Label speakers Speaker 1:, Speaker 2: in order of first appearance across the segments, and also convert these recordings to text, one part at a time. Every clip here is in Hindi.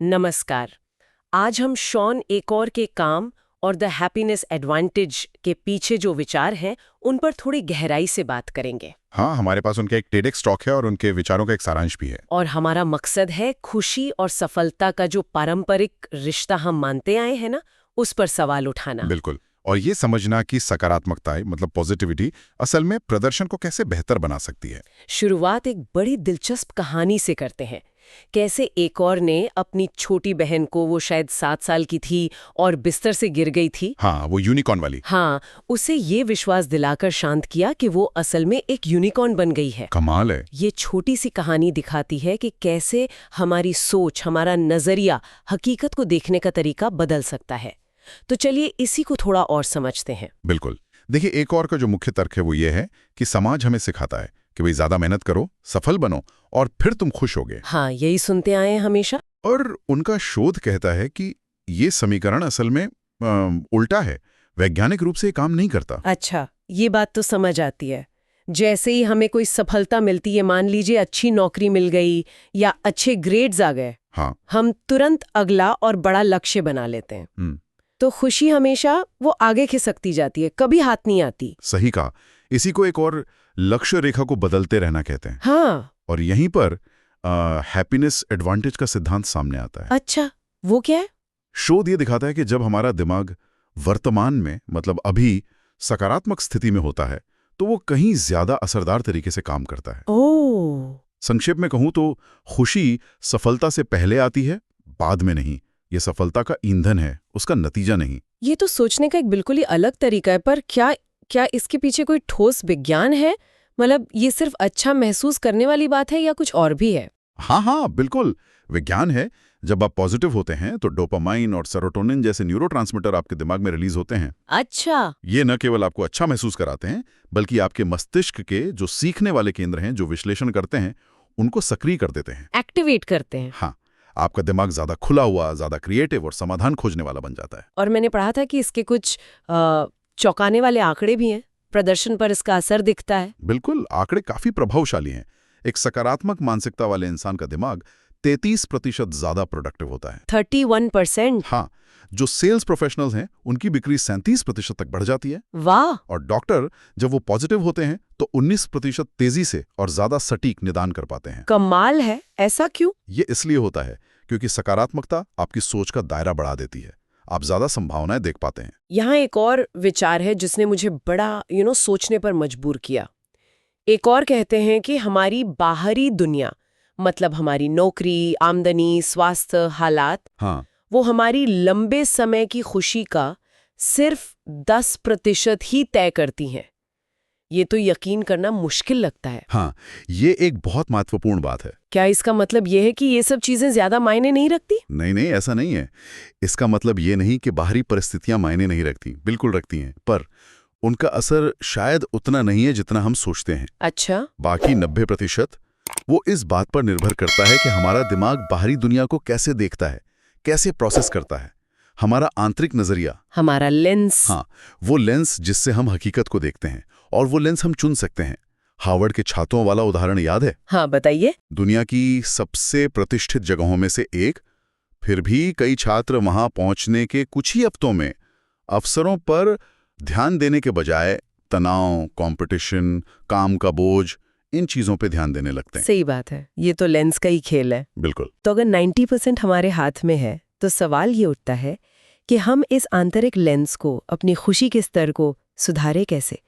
Speaker 1: नमस्कार। आज हम शॉन एकोर के काम और द हैप्पीनेस एडवांटेज के पीछे जो विचार हैं उन पर थोड़ी गहराई से बात करेंगे।
Speaker 2: हाँ, हमारे पास उनका एक टेडेक्स टॉक है और उनके विचारों का एक सारांश भी है।
Speaker 1: और हमारा मकसद है खुशी और सफलता का जो पारंपरिक रिश्ता हम मानते आए हैं ना, उस पर सवाल उठाना।
Speaker 2: बिल्कुल। और ये समझना कि सकारात्मकता मतलब पॉजिटिविटी असल में प्रदर्शन को कैसे बेहतर बना सकती है।
Speaker 1: शुरुआत एक बड़ी दिलचस्प कहानी से करते हैं। कैसे एकोर ने अपनी छोटी बहन को, वो शायद 7 साल की थी और बिस्तर से गिर गई थी,
Speaker 2: हाँ, वो यूनिकॉर्न वाली।
Speaker 1: हाँ, उसे ये विश्वास दिलाकर शांत किया कि वो असल में एक यूनिकॉर्न बन गई है।
Speaker 2: कमाल है।
Speaker 1: ये छोटी सी कहानी दिखाती है कि कैसे हमारी सोच, हमारा नजरिया हकीकत को देखने का तरीका बदल सकता है। तो चलिए इसी को थोड़ा और समझते हैं।
Speaker 2: बिल्कुल। देखिए, एक और का जो मुख्य तर्क है वो ये है कि समाज हमें सिखाता है कि भाई ज्यादा मेहनत करो, सफल बनो और फिर तुम खुश होगे।
Speaker 1: हाँ, यही सुनते आए हैं हमेशा।
Speaker 2: और उनका शोध कहता है कि ये समीकरण असल में उल्टा है। वैज्ञानिक रूप से ये काम नहीं करता।
Speaker 1: अच्छा, ये बात तो समझ आती है। जैसे ही हमें कोई सफलता मिलती है, मान लीजिए अच्छी नौकरी मिल गई या अच्छे ग्रेड्स आ गए,
Speaker 2: हाँ,
Speaker 1: हम तुरंत अगला और बड़ा लक्ष्य बना लेते हैं। तो खुशी हमेशा वो आगे खिसकती जाती है, कभी हाथ नहीं आती।
Speaker 2: सही कहा। इसी को एक और लक्ष्य रेखा को बदलते रहना कहते हैं।
Speaker 1: हाँ।
Speaker 2: और यहीं पर हैप्पीनेस एडवांटेज का सिद्धांत सामने आता है।
Speaker 1: अच्छा, वो क्या है?
Speaker 2: शोध ये दिखाता है कि जब हमारा दिमाग वर्तमान में मतलब अभी सकारात्मक स्थिति में होता है तो वो कहीं ज्यादा असरदार तरीके से काम करता है।
Speaker 1: ओह।
Speaker 2: संक्षेप में कहूं तो खुशी सफलता से पहले आती है, बाद में नहीं। ये सफलता का ईंधन है, उसका नतीजा नहीं।
Speaker 1: ये तो सोचने का एक बिल्कुल ही अलग तरीका है, पर क्या इसके पीछे कोई ठोस विज्ञान है? मतलब ये सिर्फ अच्छा महसूस करने वाली बात है या कुछ और भी है?
Speaker 2: हाँ, बिल्कुल विज्ञान है। जब आप पॉजिटिव होते हैं तो डोपामाइन और सेरोटोनिन जैसे न्यूरोट्रांसमीटर आपके दिमाग में रिलीज होते हैं।
Speaker 1: अच्छा।
Speaker 2: ये न केवल आपको अच्छा महसूस कराते हैं, बल्कि आपके मस्तिष्क के जो सीखने वाले केंद्र हैं, जो विश्लेषण करते हैं, उनको सक्रिय कर देते हैं,
Speaker 1: एक्टिवेट करते हैं।
Speaker 2: हाँ, आपका दिमाग ज्यादा खुला हुआ, ज्यादा क्रिएटिव और समाधान खोजने वाला बन जाता है।
Speaker 1: और मैंने पढ़ा था कि इसके कुछ चौंकाने वाले आंकड़े भी हैं, प्रदर्शन पर इसका असर दिखता है।
Speaker 2: बिल्कुल, आंकड़े काफी प्रभावशाली हैं। एक सकारात्मक मानसिकता वाले इंसान का दिमाग 33% ज्यादा प्रोडक्टिव होता है।
Speaker 1: 31%?
Speaker 2: हाँ, जो सेल्स प्रोफेशनल्स हैं उनकी बिक्री 37% तक बढ़ जाती है।
Speaker 1: वाह।
Speaker 2: और डॉक्टर जब वो पॉजिटिव होते हैं तो 19% तेजी से और ज्यादा सटीक निदान कर पाते हैं।
Speaker 1: कमाल है। ऐसा क्यों?
Speaker 2: ये इसलिए होता है क्योंकि सकारात्मकता आपकी सोच का दायरा बढ़ा देती है। आप ज्यादा संभावनाएं देख पाते हैं।
Speaker 1: यहाँ एक और विचार है जिसने मुझे बड़ा सोचने पर मजबूर किया। एक और कहते हैं कि हमारी बाहरी दुनिया, मतलब हमारी नौकरी, आमदनी, स्वास्थ्य, हालात,
Speaker 2: हाँ,
Speaker 1: वो हमारी लंबे समय की खुशी का सिर्फ 10% ही तय करती हैं। ये तो यकीन करना मुश्किल लगता है।
Speaker 2: हाँ, ये एक बहुत महत्वपूर्ण बात है।
Speaker 1: क्या इसका मतलब ये है कि ये सब चीजें ज्यादा मायने नहीं रखती?
Speaker 2: नहीं, ऐसा नहीं है। इसका मतलब ये नहीं कि बाहरी परिस्थितियां मायने नहीं रखती, बिल्कुल रखती हैं, पर उनका असर शायद उतना नहीं है जितना हम सोचते हैं।
Speaker 1: अच्छा।
Speaker 2: बाकी 90% वो इस बात पर निर्भर करता है कि हमारा दिमाग बाहरी दुनिया को कैसे देखता है, कैसे प्रोसेस करता है। हमारा आंतरिक नजरिया,
Speaker 1: हमारा लेंस।
Speaker 2: हाँ, वो लेंस जिससे हम हकीकत को देखते हैं, और वो लेंस हम चुन सकते हैं। हार्वर्ड के छात्रों वाला उदाहरण याद है?
Speaker 1: हाँ, बताइए।
Speaker 2: दुनिया की सबसे प्रतिष्ठित जगहों में से एक, फिर भी कई छात्र वहां पहुंचने के कुछ ही हफ्तों में अवसरों पर ध्यान देने के बजाय तनाव, कंपटीशन, काम का बोझ, इन चीजों पे ध्यान देने लगते हैं।
Speaker 1: सही बात है, ये तो लेंस का ही खेल है।
Speaker 2: बिल्कुल।
Speaker 1: तो अगर 90% हमारे हाथ में है तो सवाल ये उठता है कि हम इस आंतरिक लेंस को, अपनी खुशी के स्तर को सुधारें कैसे?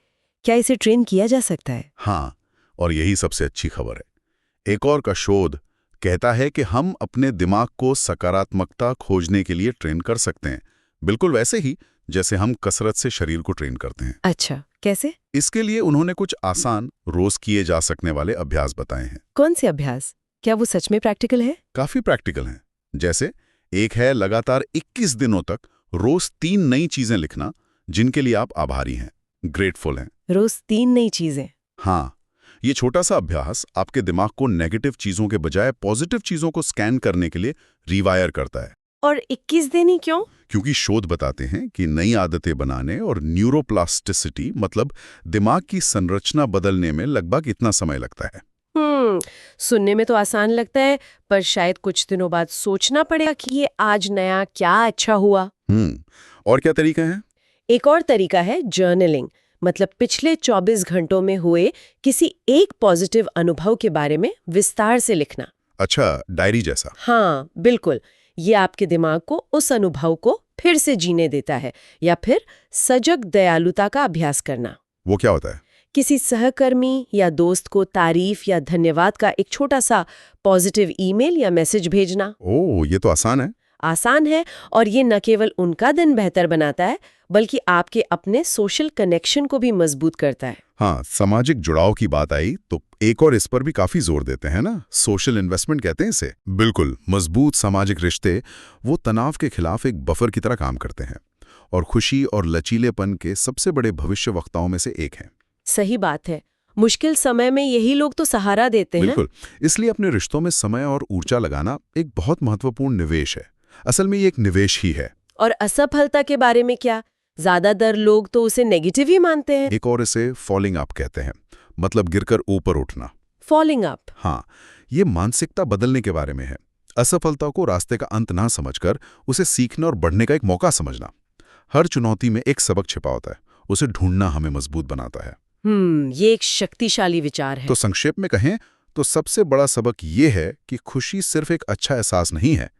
Speaker 1: क्या इसे ट्रेन किया जा सकता है?
Speaker 2: हाँ, और यही सबसे अच्छी खबर है। एक और का शोध कहता है कि हम अपने दिमाग को सकारात्मकता खोजने के लिए ट्रेन कर सकते हैं, बिल्कुल वैसे ही जैसे हम कसरत से शरीर को ट्रेन करते हैं।
Speaker 1: अच्छा, कैसे?
Speaker 2: इसके लिए उन्होंने कुछ आसान, रोज किए जा सकने वाले अभ्यास बताए हैं।
Speaker 1: कौन से अभ्यास? क्या वो सच में प्रैक्टिकल है?
Speaker 2: काफी प्रैक्टिकल हैं। जैसे एक है लगातार 21 दिनों तक रोज 3 नई चीजें लिखना जिनके लिए आप आभारी हैं, ग्रेटफुल हैं।
Speaker 1: रोज 3 नई चीजें?
Speaker 2: हाँ, ये छोटा सा अभ्यास आपके दिमाग को नेगेटिव चीजों के बजाय पॉजिटिव चीजों को स्कैन करने के लिए रिवायर करता है।
Speaker 1: और 21 दिन ही क्यों?
Speaker 2: क्योंकि शोध बताते हैं कि नई आदतें बनाने और न्यूरोप्लास्टिसिटी मतलब दिमाग की संरचना बदलने में लगभग इतना समय लगता है।
Speaker 1: सुनने में तो आसान लगता है, पर शायद कुछ दिनों बाद सोचना पड़ेगा कि ये आज नया क्या अच्छा हुआ।
Speaker 2: और क्या तरीका है?
Speaker 1: एक और तरीका है जर्नलिंग, मतलब पिछले 24 घंटों में हुए किसी एक पॉजिटिव अनुभव के बारे में विस्तार से लिखना।
Speaker 2: अच्छा, डायरी जैसा।
Speaker 1: हाँ, बिल्कुल। ये आपके दिमाग को उस अनुभव को फिर से जीने देता है। या फिर सजग दयालुता का अभ्यास करना।
Speaker 2: वो क्या होता है?
Speaker 1: किसी सहकर्मी या दोस्त को तारीफ या धन्यवाद का एक छोटा सा पॉजिटिव ईमेल या मैसेज भेजना।
Speaker 2: ओह, ये तो आसान है।
Speaker 1: आसान है, और ये न केवल उनका दिन बेहतर बनाता है, बल्कि आपके अपने सोशल कनेक्शन को भी मजबूत करता है।
Speaker 2: हाँ, सामाजिक जुड़ाव की बात आई तो एक और इस पर भी काफी जोर देते हैं ना, सोशल इन्वेस्टमेंट कहते हैं इसे। बिल्कुल, मजबूत सामाजिक रिश्ते वो तनाव के खिलाफ एक बफर की तरह काम करते हैं और खुशी और लचीलेपन के सबसे बड़े भविष्यवक्ताओं में से एक हैं।
Speaker 1: सही बात है। मुश्किल समय में यही लोग तो सहारा देते हैं।
Speaker 2: बिल्कुल, इसलिए अपने रिश्तों में समय और ऊर्जा लगाना एक बहुत महत्वपूर्ण निवेश है। असल में ये एक निवेश ही है।
Speaker 1: और असफलता के बारे में क्या? ज्यादातर लोग तो उसे नेगेटिव ही मानते हैं।
Speaker 2: एक और इसे फॉलिंग अप कहते हैं, मतलब गिरकर ऊपर उठना।
Speaker 1: Falling up.
Speaker 2: हाँ, ये मानसिकता बदलने के बारे में है। असफलता को रास्ते का अंत ना समझकर उसे सीखना और बढ़ने का एक मौका समझना। हर चुनौती में एक सबक छिपा होता है, उसे ढूंढना हमें मजबूत बनाता है।
Speaker 1: ये एक शक्तिशाली विचार है।
Speaker 2: तो संक्षेप में कहें तो सबसे बड़ा सबक ये है कि खुशी सिर्फ एक अच्छा एहसास नहीं है,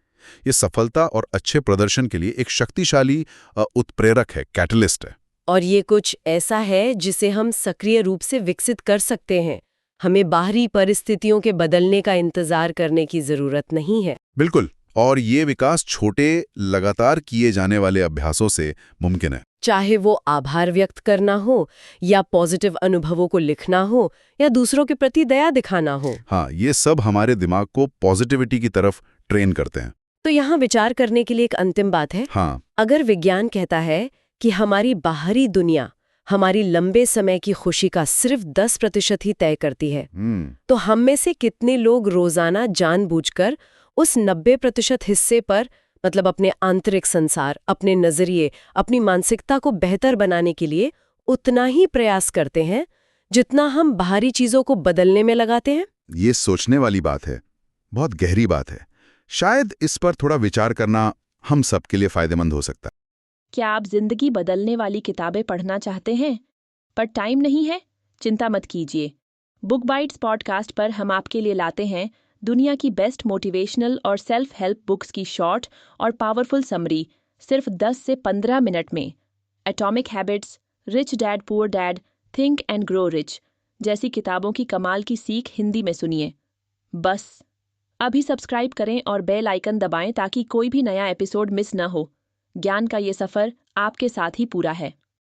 Speaker 2: ये सफलता और अच्छे प्रदर्शन के लिए एक शक्तिशाली उत्प्रेरक है, कैटलिस्ट है।
Speaker 1: और ये कुछ ऐसा है जिसे हम सक्रिय रूप से विकसित कर सकते हैं। हमें बाहरी परिस्थितियों के बदलने का इंतजार करने की जरूरत नहीं है।
Speaker 2: बिल्कुल, और ये विकास छोटे लगातार किए जाने वाले अभ्यासों से मुमकिन है।
Speaker 1: चाहे वो आभार व्यक्त करना हो, या पॉजिटिव अनुभवों को लिखना हो, या दूसरों के प्रति दया दिखाना हो।
Speaker 2: हाँ, ये सब हमारे दिमाग को पॉजिटिविटी की तरफ ट्रेन करते हैं।
Speaker 1: तो यहाँ विचार करने के लिए एक अंतिम बात है।
Speaker 2: हाँ,
Speaker 1: अगर विज्ञान कहता है कि हमारी बाहरी दुनिया हमारी लंबे समय की खुशी का सिर्फ 10% ही तय करती है, तो हम में से कितने लोग रोजाना जानबूझकर उस 90% हिस्से पर, मतलब अपने आंतरिक संसार, अपने नजरिए, अपनी मानसिकता को बेहतर बनाने के लिए उतना ही प्रयास करते हैं जितना हम बाहरी चीजों को बदलने में लगाते हैं?
Speaker 2: ये सोचने वाली बात है, बहुत गहरी बात है। शायद इस पर थोड़ा विचार करना हम सबके लिए फायदेमंद हो सकता है।
Speaker 3: क्या आप जिंदगी बदलने वाली किताबें पढ़ना चाहते हैं पर टाइम नहीं है? चिंता मत कीजिए। बुक बाइट्स पॉडकास्ट पर हम आपके लिए लाते हैं दुनिया की बेस्ट मोटिवेशनल और सेल्फ हेल्प बुक्स की शॉर्ट और पावरफुल समरी सिर्फ 10 से 15 मिनट में। Atomic habits, rich dad poor dad, think and grow rich जैसी किताबों की कमाल की सीख हिंदी में सुनिए। बस अभी सब्सक्राइब करें और बेल आइकन दबाएं ताकि कोई भी नया एपिसोड मिस न हो। ज्ञान का ये सफर आपके साथ ही पूरा है।